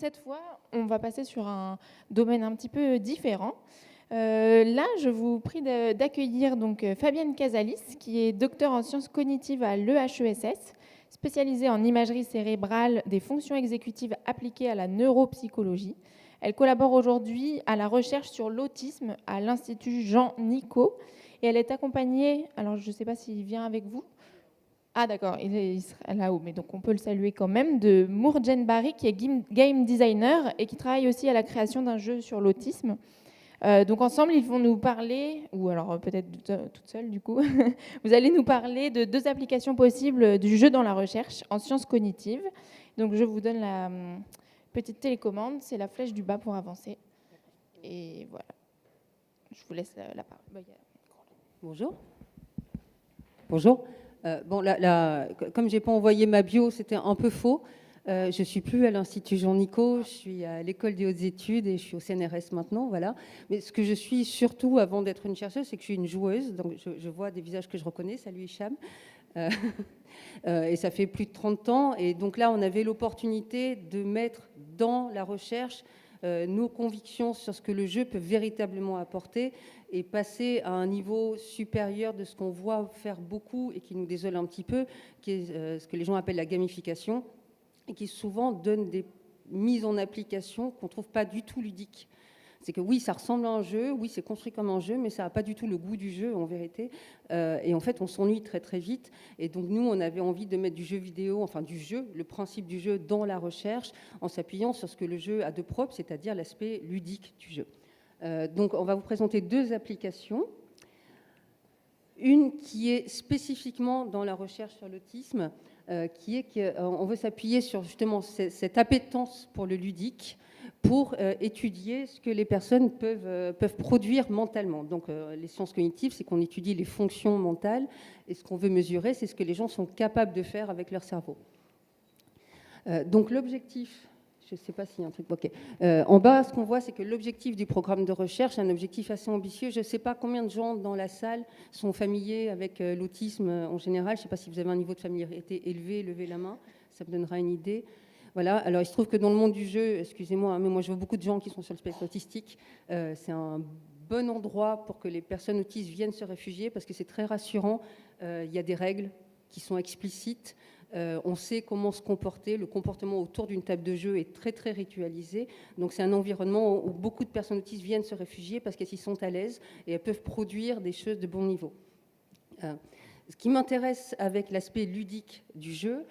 cette fois, on va passer sur un domaine un petit peu différent. Là, je vous prie d'accueillir donc Fabienne Casalis, qui est docteure en sciences cognitives à l'EHESS, spécialisée en imagerie cérébrale des fonctions exécutives appliquées à la neuropsychologie. Elle collabore aujourd'hui à la recherche sur l'autisme à l'Institut Jean Nicot et elle est accompagnée, alors je ne sais pas s'il vient avec vous. Ah d'accord, il sera là-haut, mais donc on peut le saluer quand même, de Mourjen Barry, qui est game designer et qui travaille aussi à la création d'un jeu sur l'autisme. Donc ensemble, ils vont nous parler, ou alors peut-être toute seule du coup, vous allez nous parler de 2 applications possibles du jeu dans la recherche en sciences cognitives. Donc je vous donne la petite télécommande, c'est la flèche du bas pour avancer. Et voilà, je vous laisse la parole. Bonjour. Bonjour. Comme je n'ai pas envoyé ma bio, c'était un peu faux. Je ne suis plus à l'Institut Jean Nicot, je suis à l'École des hautes études et je suis au CNRS maintenant. Voilà. Mais ce que je suis surtout, avant d'être une chercheuse, c'est que je suis une joueuse. Donc je vois des visages que je reconnais. Salut Hicham. Et ça fait plus de 30 ans. Et donc là, on avait l'opportunité de mettre dans la recherche nos convictions sur ce que le jeu peut véritablement apporter et passer à un niveau supérieur de ce qu'on voit faire beaucoup et qui nous désole un petit peu, qui est ce que les gens appellent la gamification, et qui souvent donne des mises en application qu'on ne trouve pas du tout ludiques. C'est que oui, ça ressemble à un jeu, oui, c'est construit comme un jeu, mais ça n'a pas du tout le goût du jeu en vérité. Et en fait, on s'ennuie très très vite. Et donc nous, on avait envie de mettre du jeu vidéo, enfin du jeu, le principe du jeu dans la recherche, en s'appuyant sur ce que le jeu a de propre, c'est-à-dire l'aspect ludique du jeu. Donc on va vous présenter 2 applications. Une qui est spécifiquement dans la recherche sur l'autisme, qui est qu'on veut s'appuyer sur justement cette appétence pour le ludique pour étudier ce que les personnes peuvent produire mentalement. Donc les sciences cognitives, c'est qu'on étudie les fonctions mentales et ce qu'on veut mesurer, c'est ce que les gens sont capables de faire avec leur cerveau. Donc l'objectif, je ne sais pas s'il y a un truc. Ok. En bas, ce qu'on voit, c'est que l'objectif du programme de recherche est un objectif assez ambitieux. Je ne sais pas combien de gens dans la salle sont familiers avec l'autisme en général. Je ne sais pas si vous avez un niveau de familiarité élevé, levez la main, ça me donnera une idée. Voilà. Alors, il se trouve que dans le monde du jeu, excusez-moi, mais moi, je vois beaucoup de gens qui sont sur le spectre autistique. C'est un bon endroit pour que les personnes autistes viennent se réfugier parce que c'est très rassurant. Il y a des règles qui sont explicites. On sait comment se comporter. Le comportement autour d'une table de jeu est très, très ritualisé. Donc, c'est un environnement où beaucoup de personnes autistes viennent se réfugier parce qu'elles y sont à l'aise et elles peuvent produire des choses de bon niveau. Ce qui m'intéresse avec l'aspect ludique du jeu,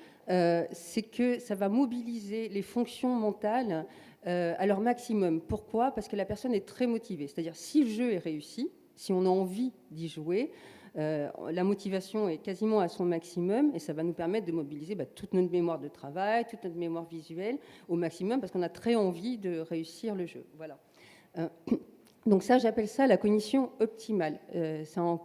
c'est que ça va mobiliser les fonctions mentales à leur maximum. Pourquoi ? Parce que la personne est très motivée. C'est-à-dire, si le jeu est réussi, si on a envie d'y jouer, la motivation est quasiment à son maximum et ça va nous permettre de mobiliser toute notre mémoire de travail, toute notre mémoire visuelle au maximum parce qu'on a très envie de réussir le jeu. Voilà. Donc ça, j'appelle ça la cognition optimale. C'est un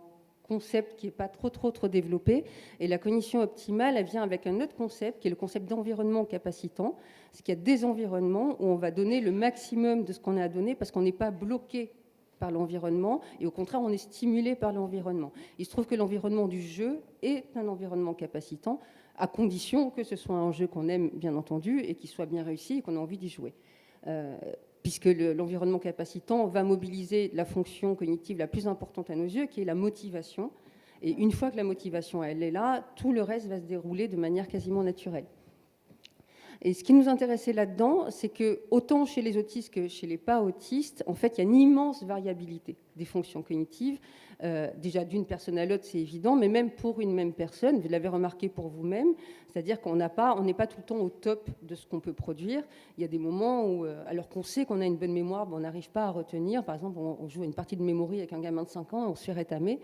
concept qui n'est pas trop développé. Et la cognition optimale, elle vient avec un autre concept, qui est le concept d'environnement capacitant. C'est qu'il y a des environnements où on va donner le maximum de ce qu'on a à donner parce qu'on n'est pas bloqué par l'environnement, et au contraire, on est stimulé par l'environnement. Il se trouve que l'environnement du jeu est un environnement capacitant, à condition que ce soit un jeu qu'on aime, bien entendu, et qui soit bien réussi et qu'on a envie d'y jouer. Puisque l'environnement capacitant va mobiliser la fonction cognitive la plus importante à nos yeux, qui est la motivation. Et une fois que la motivation, elle est là, tout le reste va se dérouler de manière quasiment naturelle. Et ce qui nous intéressait là-dedans, c'est que autant chez les autistes que chez les pas autistes, en fait, il y a une immense variabilité des fonctions cognitives. Déjà, d'une personne à l'autre, c'est évident, mais même pour une même personne, vous l'avez remarqué pour vous-même, c'est-à-dire qu'on n'est pas tout le temps au top de ce qu'on peut produire. Il y a des moments où, alors qu'on sait qu'on a une bonne mémoire, on n'arrive pas à retenir. Par exemple, on joue une partie de mémoire avec un gamin de 5 ans, on se fait rétamer.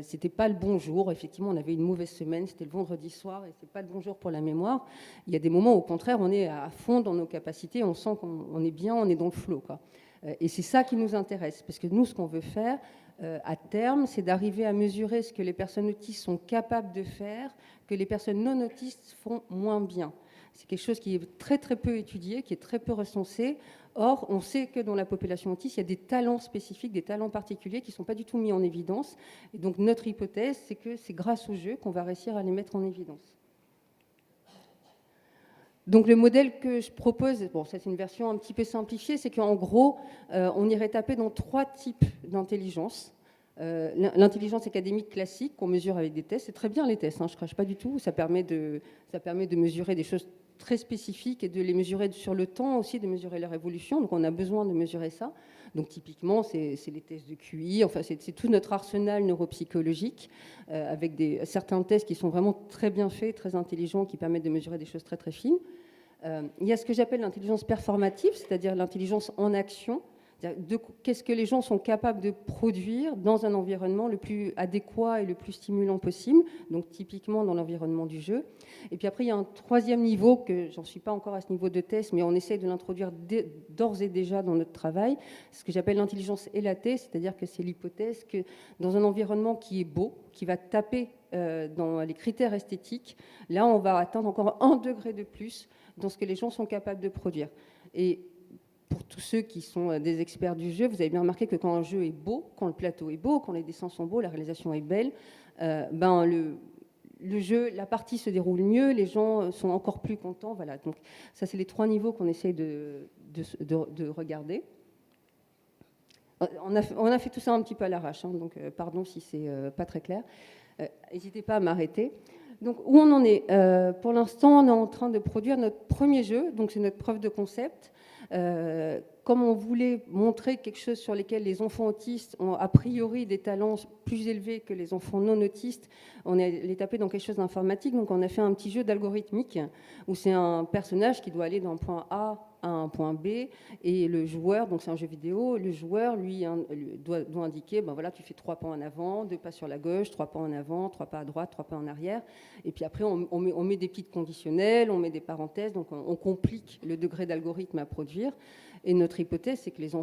C'était pas le bon jour. Effectivement, on avait une mauvaise semaine, c'était le vendredi soir, et c'est pas le bon jour pour la mémoire. Il y a des moments, au contraire, on est à fond dans nos capacités, on sent qu'on est bien, on est dans le flow, quoi. Et c'est ça qui nous intéresse, parce que nous, ce qu'on veut faire à terme, c'est d'arriver à mesurer ce que les personnes autistes sont capables de faire, que les personnes non autistes font moins bien. C'est quelque chose qui est très peu étudié, qui est très peu recensé. Or, on sait que dans la population autiste, il y a des talents spécifiques, des talents particuliers qui ne sont pas du tout mis en évidence. Et donc, notre hypothèse, c'est que c'est grâce au jeu qu'on va réussir à les mettre en évidence. Donc le modèle que je propose, bon, ça c'est une version un petit peu simplifiée, c'est qu'en gros, on irait taper dans 3 types d'intelligence. L'intelligence académique classique qu'on mesure avec des tests, c'est très bien les tests, hein, je ne crache pas du tout, ça permet de mesurer des choses très spécifiques et de les mesurer sur le temps aussi, de mesurer leur évolution, donc on a besoin de mesurer ça. Donc typiquement, c'est les tests de QI, enfin c'est tout notre arsenal neuropsychologique, avec certains tests qui sont vraiment très bien faits, très intelligents, qui permettent de mesurer des choses très très fines. Il y a ce que j'appelle l'intelligence performative, c'est-à-dire l'intelligence en action. Qu'est-ce que les gens sont capables de produire dans un environnement le plus adéquat et le plus stimulant possible, donc typiquement dans l'environnement du jeu. Et puis après, il y a un troisième niveau, que j'en suis pas encore à ce niveau de test, mais on essaie de l'introduire d'ores et déjà dans notre travail, ce que j'appelle l'intelligence élatée, c'est-à-dire que c'est l'hypothèse que dans un environnement qui est beau, qui va taper dans les critères esthétiques, là on va atteindre encore 1 degré de plus dans ce que les gens sont capables de produire. Et pour tous ceux qui sont des experts du jeu, vous avez bien remarqué que quand un jeu est beau, quand le plateau est beau, quand les dessins sont beaux, la réalisation est belle, le jeu, la partie se déroule mieux, les gens sont encore plus contents. Voilà. Donc ça, c'est les 3 niveaux qu'on essaye de regarder. On a fait tout ça un petit peu à l'arrache, hein, donc pardon si c'est pas très clair. N'hésitez pas à m'arrêter. Donc où on en est pour l'instant, on est en train de produire notre premier jeu, donc c'est notre preuve de concept. Comme on voulait montrer quelque chose sur lequel les enfants autistes ont a priori des talents plus élevés que les enfants non autistes, on est allé taper dans quelque chose d'informatique. Donc on a fait un petit jeu d'algorithmique où c'est un personnage qui doit aller d'un point A à un point B, et le joueur, donc c'est un jeu vidéo, le joueur lui doit indiquer, ben voilà, tu fais 3 pas en avant, 2 pas sur la gauche, 3 pas en avant, 3 pas à droite, 3 pas en arrière, et puis après on met des petites conditionnels, on met des parenthèses, donc on complique le degré d'algorithme à produire. Et notre hypothèse, c'est que les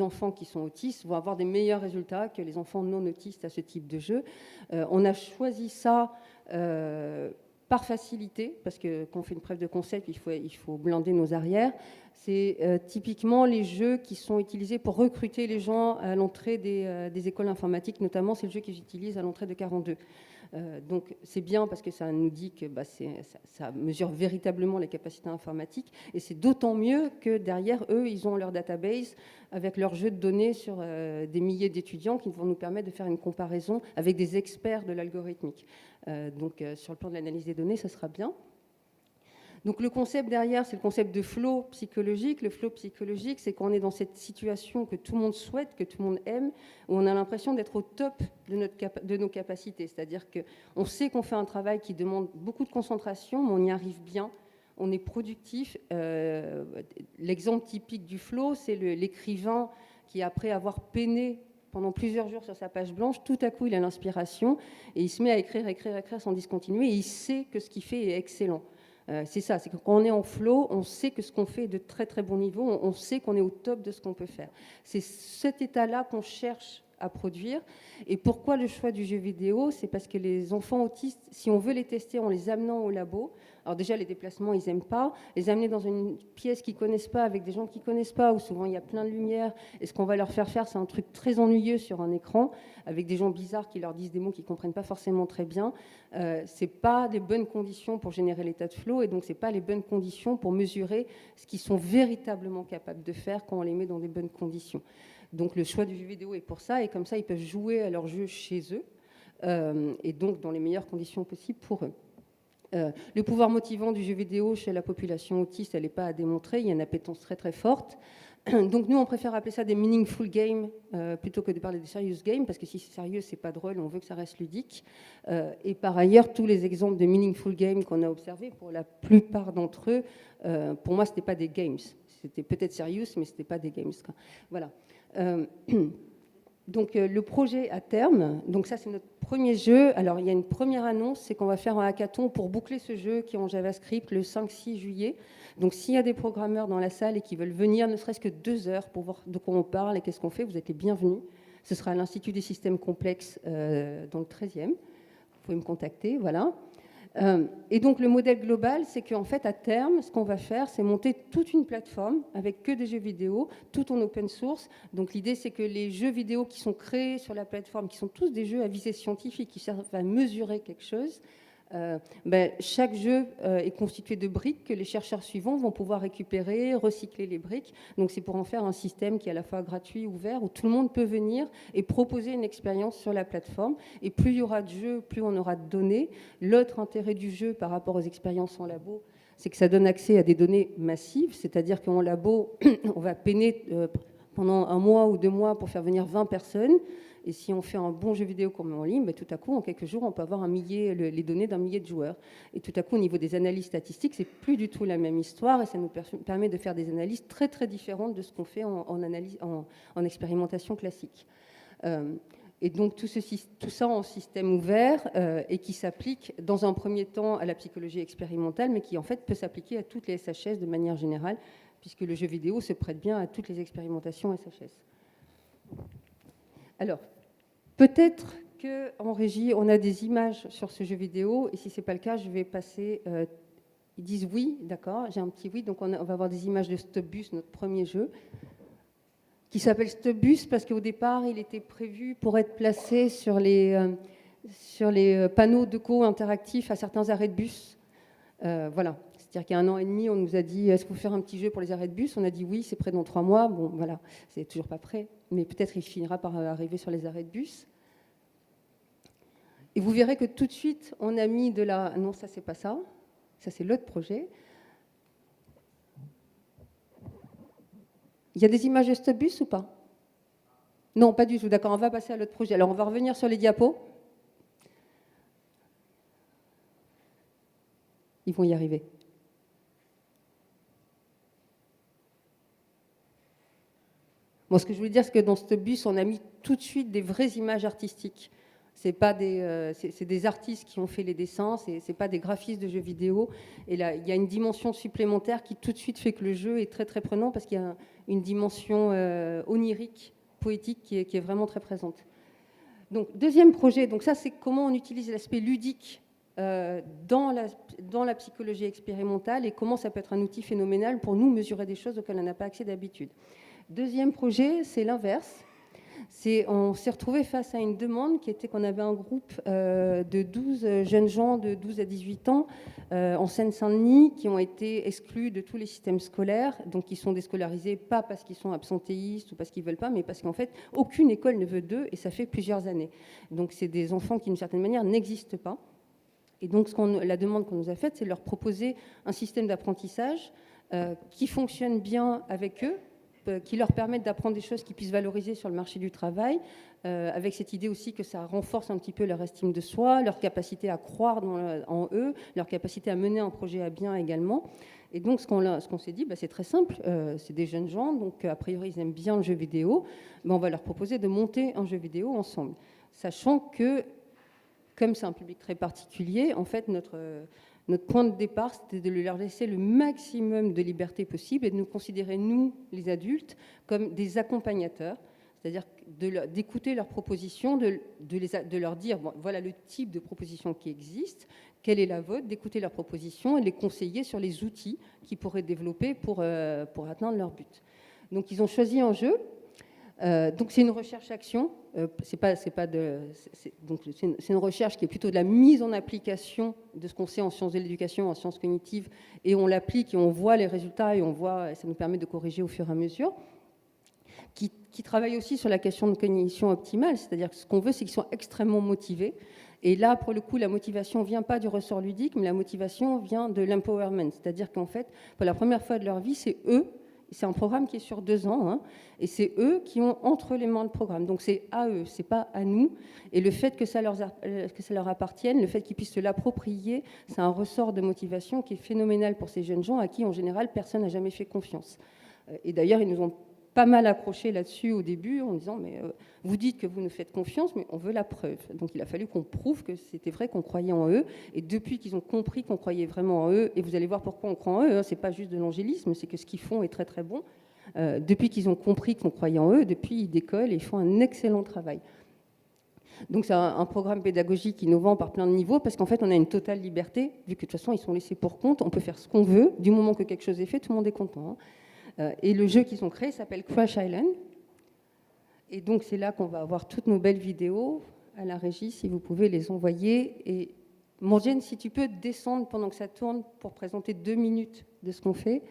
enfants qui sont autistes vont avoir des meilleurs résultats que les enfants non autistes à ce type de jeu. On a choisi ça par facilité, parce que quand on fait une preuve de concept, il faut blinder nos arrières. C'est typiquement les jeux qui sont utilisés pour recruter les gens à l'entrée des écoles informatiques, notamment c'est le jeu qu'ils utilisent à l'entrée de 42. Donc c'est bien parce que ça nous dit que ça mesure véritablement les capacités informatiques, et c'est d'autant mieux que derrière eux, ils ont leur database avec leur jeu de données sur des milliers d'étudiants qui vont nous permettre de faire une comparaison avec des experts de l'algorithmique. Donc sur le plan de l'analyse des données, ça sera bien. Donc le concept derrière, c'est le concept de flow psychologique. Le flow psychologique, c'est qu'on est dans cette situation que tout le monde souhaite, que tout le monde aime, où on a l'impression d'être au top de nos capacités. C'est-à-dire qu'on sait qu'on fait un travail qui demande beaucoup de concentration, mais on y arrive bien, on est productif. L'exemple typique du flow, c'est l'écrivain qui, après avoir peiné pendant plusieurs jours sur sa page blanche, tout à coup, il a l'inspiration et il se met à écrire sans discontinuer, et il sait que ce qu'il fait est excellent. C'est ça, c'est que quand on est en flow, on sait que ce qu'on fait est de très très bon niveau, on sait qu'on est au top de ce qu'on peut faire. C'est cet état-là qu'on cherche à produire. Et pourquoi le choix du jeu vidéo? C'est parce que les enfants autistes, si on veut les tester en les amenant au labo, alors déjà les déplacements, ils n'aiment pas, les amener dans une pièce qu'ils ne connaissent pas, avec des gens qu'ils ne connaissent pas, où souvent il y a plein de lumière, et ce qu'on va leur faire faire, c'est un truc très ennuyeux sur un écran, avec des gens bizarres qui leur disent des mots qu'ils ne comprennent pas forcément très bien. Ce n'est pas des bonnes conditions pour générer l'état de flow, et donc ce n'est pas les bonnes conditions pour mesurer ce qu'ils sont véritablement capables de faire quand on les met dans des bonnes conditions. Donc le choix du jeu vidéo est pour ça, et comme ça ils peuvent jouer à leur jeu chez eux, et donc dans les meilleures conditions possibles pour eux. Le pouvoir motivant du jeu vidéo chez la population autiste, elle n'est pas à démontrer, il y a une appétence très très forte. Donc nous, on préfère appeler ça des meaningful games plutôt que de parler des serious games, parce que si c'est sérieux, c'est pas drôle, on veut que ça reste ludique. Et par ailleurs, tous les exemples de meaningful games qu'on a observés, pour la plupart d'entre eux, pour moi, c'était pas des games. C'était peut-être serious, mais c'était pas des games. Voilà. Donc le projet à terme, donc ça c'est notre premier jeu. Alors il y a une première annonce, c'est qu'on va faire un hackathon pour boucler ce jeu qui est en JavaScript le 5-6 juillet. Donc s'il y a des programmeurs dans la salle et qui veulent venir, ne serait-ce que 2 heures pour voir de quoi on parle et qu'est-ce qu'on fait, vous êtes les bienvenus. Ce sera à l'Institut des systèmes complexes dans le 13e. Vous pouvez me contacter, voilà. Et donc le modèle global, c'est qu'en fait à terme, ce qu'on va faire, c'est monter toute une plateforme avec que des jeux vidéo, tout en open source. Donc l'idée, c'est que les jeux vidéo qui sont créés sur la plateforme, qui sont tous des jeux à visée scientifique, qui servent à mesurer quelque chose, Chaque jeu est constitué de briques que les chercheurs suivants vont pouvoir récupérer, recycler les briques. Donc c'est pour en faire un système qui est à la fois gratuit, ouvert, où tout le monde peut venir et proposer une expérience sur la plateforme. Et plus il y aura de jeux, plus on aura de données. L'autre intérêt du jeu par rapport aux expériences en labo, c'est que ça donne accès à des données massives, c'est-à-dire qu'en labo, on va peiner pendant 1 mois ou 2 mois pour faire venir 20 personnes. Et si on fait un bon jeu vidéo qu'on met en ligne, tout à coup, en quelques jours, on peut avoir les données d'1 millier de joueurs. Et tout à coup, au niveau des analyses statistiques, c'est plus du tout la même histoire et ça nous permet de faire des analyses très, très différentes de ce qu'on fait en expérimentation classique. Et donc, tout ça en système ouvert et qui s'applique dans un premier temps à la psychologie expérimentale, mais qui, en fait, peut s'appliquer à toutes les SHS de manière générale, puisque le jeu vidéo se prête bien à toutes les expérimentations SHS. Alors, peut-être qu'en régie, on a des images sur ce jeu vidéo, et si ce n'est pas le cas, je vais passer... ils disent oui, d'accord, j'ai un petit oui, donc on va avoir des images de Stopbus, notre premier jeu, qui s'appelle Stopbus parce qu'au départ, il était prévu pour être placé sur les panneaux de co-interactifs à certains arrêts de bus. Voilà. C'est-à-dire qu'il y a 1 an et demi, on nous a dit « Est-ce que vous faire un petit jeu pour les arrêts de bus ?» On a dit « Oui, c'est prêt dans 3 mois. » Bon, voilà, c'est toujours pas prêt, mais peut-être il finira par arriver sur les arrêts de bus. Et vous verrez que tout de suite, on a mis de la... Non, ça, c'est pas ça. Ça, c'est l'autre projet. Il y a des images de Stopbus ou pas? Non, pas du tout. D'accord, on va passer à l'autre projet. Alors, on va revenir sur les diapos. Ils vont y arriver. Bon, ce que je voulais dire, c'est que dans Stopbus, on a mis tout de suite des vraies images artistiques. C'est des artistes qui ont fait les dessins, c'est pas des graphistes de jeux vidéo. Et là, il y a une dimension supplémentaire qui tout de suite fait que le jeu est très très prenant parce qu'il y a une dimension onirique, poétique qui est vraiment très présente. Donc, deuxième projet, donc ça c'est comment on utilise l'aspect ludique dans la psychologie expérimentale et comment ça peut être un outil phénoménal pour nous mesurer des choses auxquelles on n'a pas accès d'habitude. Deuxième projet, c'est l'inverse. On s'est retrouvé face à une demande qui était qu'on avait un groupe de 12 jeunes gens de 12 à 18 ans en Seine-Saint-Denis qui ont été exclus de tous les systèmes scolaires, donc qui sont déscolarisés pas parce qu'ils sont absentéistes ou parce qu'ils ne veulent pas, mais parce qu'en fait, aucune école ne veut d'eux et ça fait plusieurs années. Donc c'est des enfants qui, d'une certaine manière, n'existent pas. Et donc la demande qu'on nous a faite, c'est de leur proposer un système d'apprentissage qui fonctionne bien avec eux, qui leur permettent d'apprendre des choses qu'ils puissent valoriser sur le marché du travail, avec cette idée aussi que ça renforce un petit peu leur estime de soi, leur capacité à croire en eux, leur capacité à mener un projet à bien également. Et donc, ce qu'on s'est dit, c'est très simple, c'est des jeunes gens, donc a priori, ils aiment bien le jeu vidéo, mais on va leur proposer de monter un jeu vidéo ensemble, sachant que, comme c'est un public très particulier, en fait, notre point de départ, c'était de leur laisser le maximum de liberté possible et de nous considérer, nous, les adultes, comme des accompagnateurs, c'est-à-dire d'écouter leurs propositions, de leur dire, bon, voilà le type de proposition qui existe, quelle est la vôtre, d'écouter leurs propositions et de les conseiller sur les outils qu'ils pourraient développer pour atteindre leur but. Donc, ils ont choisi un jeu. Donc c'est une recherche-action, c'est une recherche qui est plutôt de la mise en application de ce qu'on sait en sciences de l'éducation, en sciences cognitives, et on l'applique et on voit les résultats et ça nous permet de corriger au fur et à mesure, qui travaille aussi sur la question de cognition optimale, c'est-à-dire que ce qu'on veut, c'est qu'ils soient extrêmement motivés. Et là, pour le coup, la motivation ne vient pas du ressort ludique, mais la motivation vient de l'empowerment, c'est-à-dire qu'en fait, pour la première fois de leur vie, c'est eux. C'est un programme qui est sur 2 ans, hein, et c'est eux qui ont entre les mains le programme. Donc c'est à eux, c'est pas à nous. Et le fait que ça leur appartienne, le fait qu'ils puissent se l'approprier, c'est un ressort de motivation qui est phénoménal pour ces jeunes gens à qui, en général, personne n'a jamais fait confiance. Et d'ailleurs, ils nous ont pas mal accroché là-dessus au début en disant mais vous dites que vous nous faites confiance mais on veut la preuve. Donc il a fallu qu'on prouve que c'était vrai, qu'on croyait en eux, et depuis qu'ils ont compris qu'on croyait vraiment en eux, et vous allez voir pourquoi on croit en eux, hein, c'est pas juste de l'angélisme, c'est que ce qu'ils font est très très bon. Depuis qu'ils ont compris qu'on croyait en eux, depuis ils décollent et ils font un excellent travail. Donc c'est un programme pédagogique innovant par plein de niveaux parce qu'en fait on a une totale liberté, vu que de toute façon ils sont laissés pour compte, on peut faire ce qu'on veut, du moment que quelque chose est fait, tout le monde est content, hein. Et le jeu qu'ils ont créé s'appelle Crash Island. Et donc, c'est là qu'on va avoir toutes nos belles vidéos à la régie, si vous pouvez les envoyer. Et Morgane, si tu peux descendre pendant que ça tourne pour présenter 2 minutes de ce qu'on fait.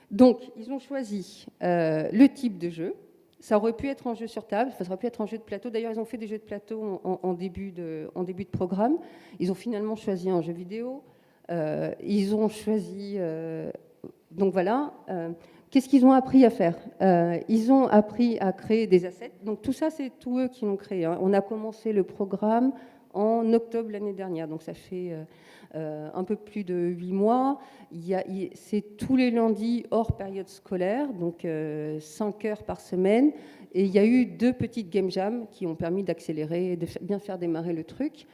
Donc, ils ont choisi le type de jeu. Ça aurait pu être un jeu sur table, ça aurait pu être un jeu de plateau. D'ailleurs, ils ont fait des jeux de plateau en début de programme. Ils ont finalement choisi un jeu vidéo. Ils ont choisi... donc voilà. Qu'est-ce qu'ils ont appris à faire? Ils ont appris à créer des assets. Donc tout ça, c'est tout eux qui l'ont créé. Hein. On a commencé le programme en octobre l'année dernière. Donc ça fait un peu plus de 8 mois. C'est tous les lundis hors période scolaire, donc 5 heures par semaine. Et il y a eu 2 petites game jams qui ont permis d'accélérer et de bien faire démarrer le truc.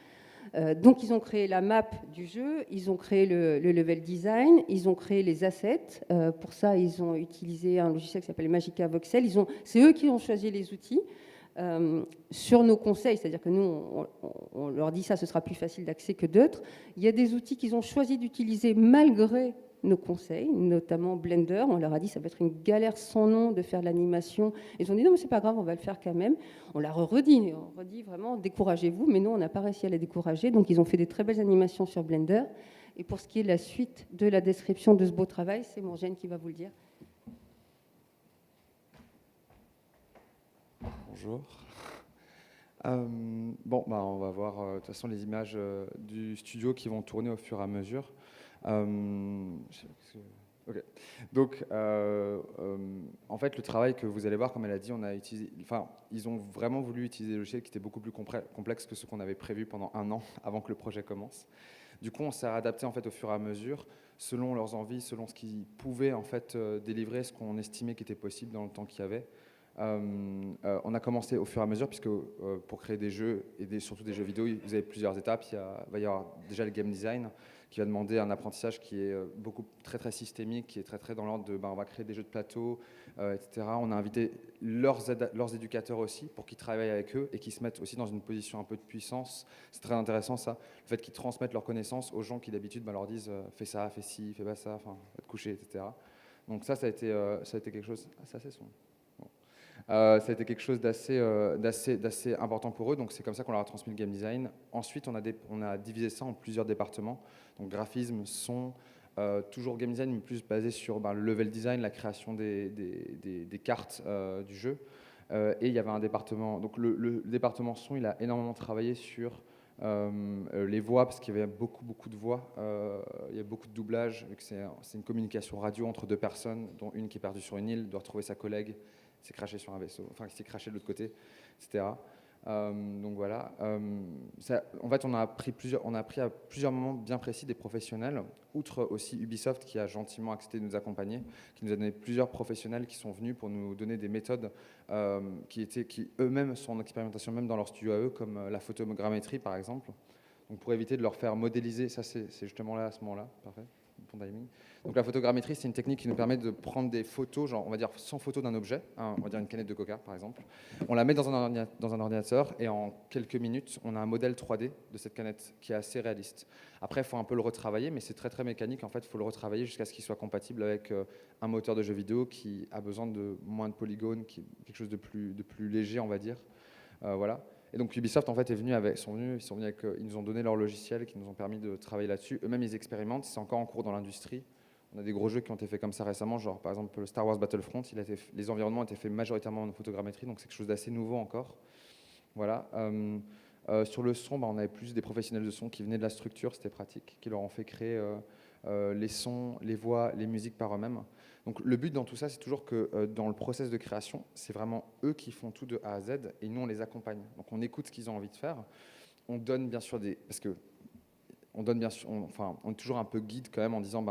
Donc ils ont créé la map du jeu, ils ont créé le level design, ils ont créé les assets. Pour ça, ils ont utilisé un logiciel qui s'appelle Magica Voxel. C'est eux qui ont choisi les outils. Sur nos conseils, c'est-à-dire que nous, on leur dit ça, ce sera plus facile d'accès que d'autres. Il y a des outils qu'ils ont choisi d'utiliser malgré nos conseils, notamment Blender. On leur a dit ça va être une galère sans nom de faire de l'animation. Ils ont dit non, mais c'est pas grave, on va le faire quand même. On l'a redit, vraiment, découragez-vous, mais nous, on n'a pas réussi à les décourager. Donc, ils ont fait des très belles animations sur Blender. Et pour ce qui est de la suite de la description de ce beau travail, c'est Morgane qui va vous le dire. Bonjour. On va voir de toute façon les images du studio qui vont tourner au fur et à mesure. Okay. Donc, en fait, le travail que vous allez voir, comme elle a dit, ils ont vraiment voulu utiliser des logiciels qui étaient beaucoup plus complexes que ce qu'on avait prévu pendant 1 an avant que le projet commence. Du coup, on s'est adapté en fait au fur et à mesure, selon leurs envies, selon ce qu'ils pouvaient en fait délivrer, ce qu'on estimait qui était possible dans le temps qu'il y avait. On a commencé au fur et à mesure, puisque pour créer des jeux, et surtout des jeux vidéo, vous avez plusieurs étapes. Il va y avoir déjà le game design, qui va demander un apprentissage qui est très systémique, qui est très dans l'ordre de on va créer des jeux de plateau, etc. On a invité leurs éducateurs aussi, pour qu'ils travaillent avec eux, et qu'ils se mettent aussi dans une position un peu de puissance. C'est très intéressant ça, le fait qu'ils transmettent leurs connaissances aux gens qui d'habitude leur disent fais ça, fais ci, fais pas ça, va te coucher, etc. Donc ça a été quelque chose... Ah, c'est assez sombre. Ça a été quelque chose d'assez important pour eux, donc c'est comme ça qu'on leur a transmis le game design. Ensuite, on a divisé ça en plusieurs départements, donc graphisme, son, toujours game design, mais plus basé sur le level design, la création des cartes du jeu. Et il y avait un département, donc le département son, il a énormément travaillé sur les voix, parce qu'il y avait beaucoup de voix, il y a beaucoup de doublage, c'est une communication radio entre 2 personnes, dont une qui est perdue sur une île, doit retrouver sa collègue, s'est craché sur un vaisseau, qui s'est craché de l'autre côté, etc. Donc voilà. En fait, on a appris à plusieurs moments bien précis des professionnels, outre aussi Ubisoft qui a gentiment accepté de nous accompagner, qui nous a donné plusieurs professionnels qui sont venus pour nous donner des méthodes qui eux-mêmes sont en expérimentation même dans leur studio à eux, comme la photogrammétrie par exemple. Donc pour éviter de leur faire modéliser, ça c'est justement là à ce moment-là, parfait. Bon timing. Donc la photogrammétrie, c'est une technique qui nous permet de prendre des photos, genre on va dire 100 photos d'un objet, on va dire une canette de coca par exemple. On la met dans un ordinateur et en quelques minutes, on a un modèle 3D de cette canette qui est assez réaliste. Après, il faut un peu le retravailler, mais c'est très mécanique. En fait, il faut le retravailler jusqu'à ce qu'il soit compatible avec un moteur de jeu vidéo qui a besoin de moins de polygones, quelque chose de plus léger, on va dire. Voilà. Et donc Ubisoft en fait ils nous ont donné leur logiciel, qui nous ont permis de travailler là-dessus. Eux-mêmes ils expérimentent, c'est encore en cours dans l'industrie. On a des gros jeux qui ont été faits comme ça récemment, genre par exemple le Star Wars Battlefront, les environnements ont été faits majoritairement en photogrammétrie, donc c'est quelque chose d'assez nouveau encore. Voilà. Sur le son, on avait plus des professionnels de son qui venaient de la structure, c'était pratique, qui leur ont fait créer les sons, les voix, les musiques par eux-mêmes. Donc le but dans tout ça, c'est toujours que dans le process de création, c'est vraiment eux qui font tout de A à Z et nous on les accompagne. Donc on écoute ce qu'ils ont envie de faire. On donne bien sûr on est toujours un peu guide quand même en disant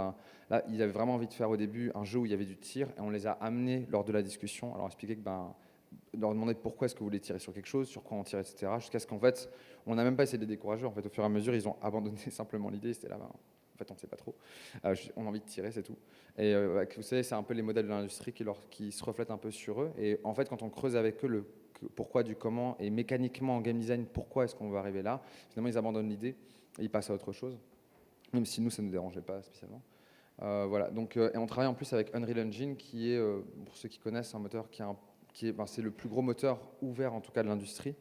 là ils avaient vraiment envie de faire au début un jeu où il y avait du tir et on les a amenés lors de la discussion. Alors expliquer que leur demander pourquoi est-ce que vous voulez tirer sur quelque chose, sur quoi on tire, etc. Jusqu'à ce qu'en fait on n'a même pas essayé de les décourager. En fait au fur et à mesure ils ont abandonné simplement l'idée. C'était là. En fait, on ne sait pas trop. On a envie de tirer, c'est tout. Et vous savez, c'est un peu les modèles de l'industrie qui se reflètent un peu sur eux. Et en fait, quand on creuse avec eux le pourquoi du comment et mécaniquement en game design, pourquoi est-ce qu'on va arriver là, finalement, ils abandonnent l'idée et ils passent à autre chose. Même si nous, ça ne nous dérangeait pas spécialement. Voilà. Donc, et on travaille en plus avec Unreal Engine, qui est, pour ceux qui connaissent, un moteur c'est le plus gros moteur ouvert en tout cas de l'industrie.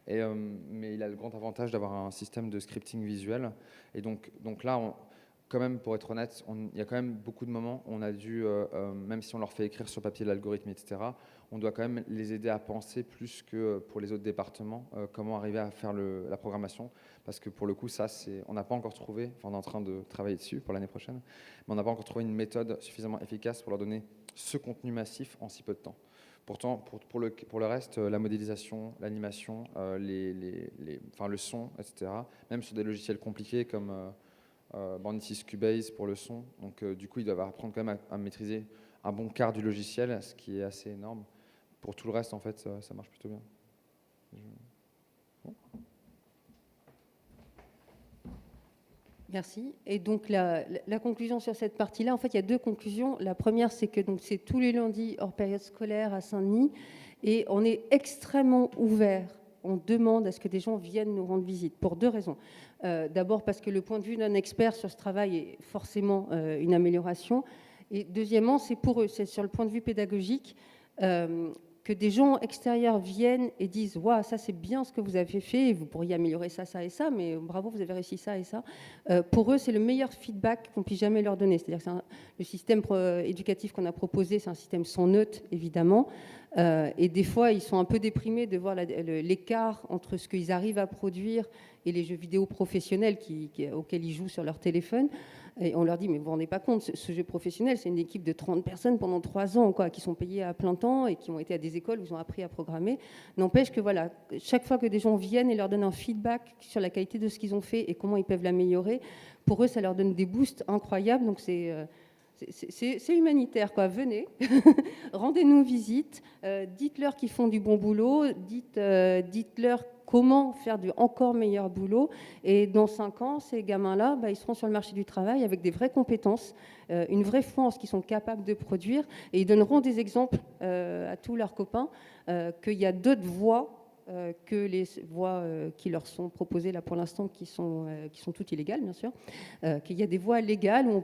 Mais il a le grand avantage d'avoir un système de scripting visuel. Et donc là, quand même, pour être honnête, il y a quand même beaucoup de moments où on a dû, même si on leur fait écrire sur papier l'algorithme, etc., on doit quand même les aider à penser plus que pour les autres départements, comment arriver à faire la programmation. Parce que pour le coup, ça, on n'a pas encore trouvé, enfin, on est en train de travailler dessus pour l'année prochaine, mais on n'a pas encore trouvé une méthode suffisamment efficace pour leur donner ce contenu massif en si peu de temps. Pourtant, pour le reste, la modélisation, l'animation, le son, etc., même sur des logiciels compliqués comme Bandisys Cubase pour le son. Donc, du coup, ils doivent apprendre quand même à maîtriser un bon quart du logiciel, ce qui est assez énorme. Pour tout le reste, en fait, ça marche plutôt bien. Bon. Merci. Et donc, la conclusion sur cette partie-là, en fait, il y a deux conclusions. La première, c'est que c'est tous les lundis hors période scolaire à Saint-Denis, et on est extrêmement ouvert. On demande à ce que des gens viennent nous rendre visite, pour deux raisons. D'abord, parce que le point de vue d'un expert sur ce travail est forcément une amélioration. Et deuxièmement, c'est pour eux, c'est sur le point de vue pédagogique, que des gens extérieurs viennent et disent « Waouh, ça c'est bien ce que vous avez fait, vous pourriez améliorer ça, ça et ça, mais bravo, vous avez réussi ça et ça ». Pour eux, c'est le meilleur feedback qu'on puisse jamais leur donner. C'est-à-dire que le système éducatif qu'on a proposé, c'est un système sans notes, évidemment. Et des fois, ils sont un peu déprimés de voir l'écart entre ce qu'ils arrivent à produire et les jeux vidéo professionnels auxquels ils jouent sur leur téléphone. Et on leur dit, mais vous ne vous rendez pas compte, ce jeu professionnel, c'est une équipe de 30 personnes pendant 3 ans, qui sont payées à plein temps et qui ont été à des écoles où ils ont appris à programmer. N'empêche que voilà, chaque fois que des gens viennent et leur donnent un feedback sur la qualité de ce qu'ils ont fait et comment ils peuvent l'améliorer, pour eux, ça leur donne des boosts incroyables. Donc c'est humanitaire, venez, rendez-nous visite, dites-leur qu'ils font du bon boulot, dites-leur comment faire du encore meilleur boulot. Et dans 5 ans, ces gamins-là, ils seront sur le marché du travail avec des vraies compétences, une vraie foi en ce qu'ils sont capables de produire. Et ils donneront des exemples à tous leurs copains qu'il y a d'autres voies que les voies qui leur sont proposées là pour l'instant, qui sont toutes illégales, bien sûr, qu'il y a des voies légales où on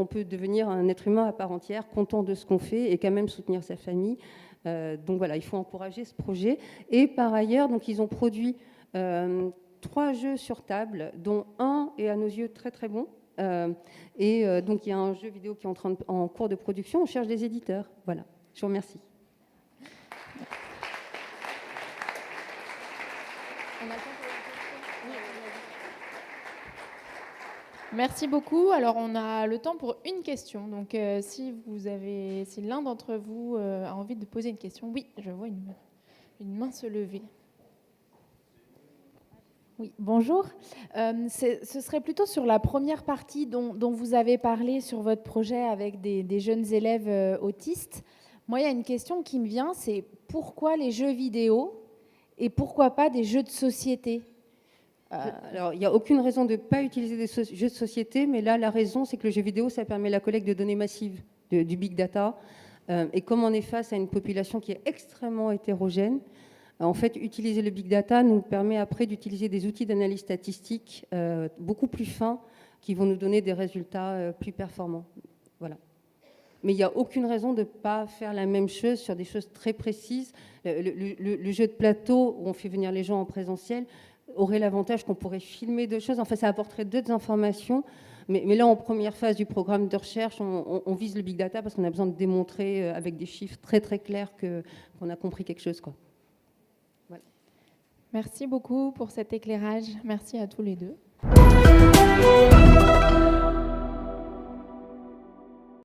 peut devenir un être humain à part entière, content de ce qu'on fait et quand même soutenir sa famille. Donc voilà, il faut encourager ce projet. Et par ailleurs, donc, ils ont produit 3 jeux sur table, dont un est à nos yeux très très bon. Donc il y a un jeu vidéo qui est en cours de production. On cherche des éditeurs. Voilà, je vous remercie. Merci beaucoup. Alors, on a le temps pour une question. Donc, si l'un d'entre vous a envie de poser une question, oui, je vois une main se lever. Oui, bonjour. Ce serait plutôt sur la première partie dont vous avez parlé sur votre projet avec des jeunes élèves autistes. Moi, il y a une question qui me vient, c'est pourquoi les jeux vidéo et pourquoi pas des jeux de société ? Alors, il n'y a aucune raison de ne pas utiliser des jeux de société, mais là, la raison, c'est que le jeu vidéo, ça permet la collecte de données massives, du big data. Et comme on est face à une population qui est extrêmement hétérogène, en fait, utiliser le big data nous permet après d'utiliser des outils d'analyse statistique beaucoup plus fins qui vont nous donner des résultats plus performants. Voilà. Mais il n'y a aucune raison de ne pas faire la même chose sur des choses très précises. Le jeu de plateau, où on fait venir les gens en présentiel, aurait l'avantage qu'on pourrait filmer deux choses. Enfin, ça apporterait d'autres informations. Mais là, en première phase du programme de recherche, on vise le big data parce qu'on a besoin de démontrer avec des chiffres très très clairs qu'on a compris quelque chose, Voilà. Merci beaucoup pour cet éclairage. Merci à tous les deux.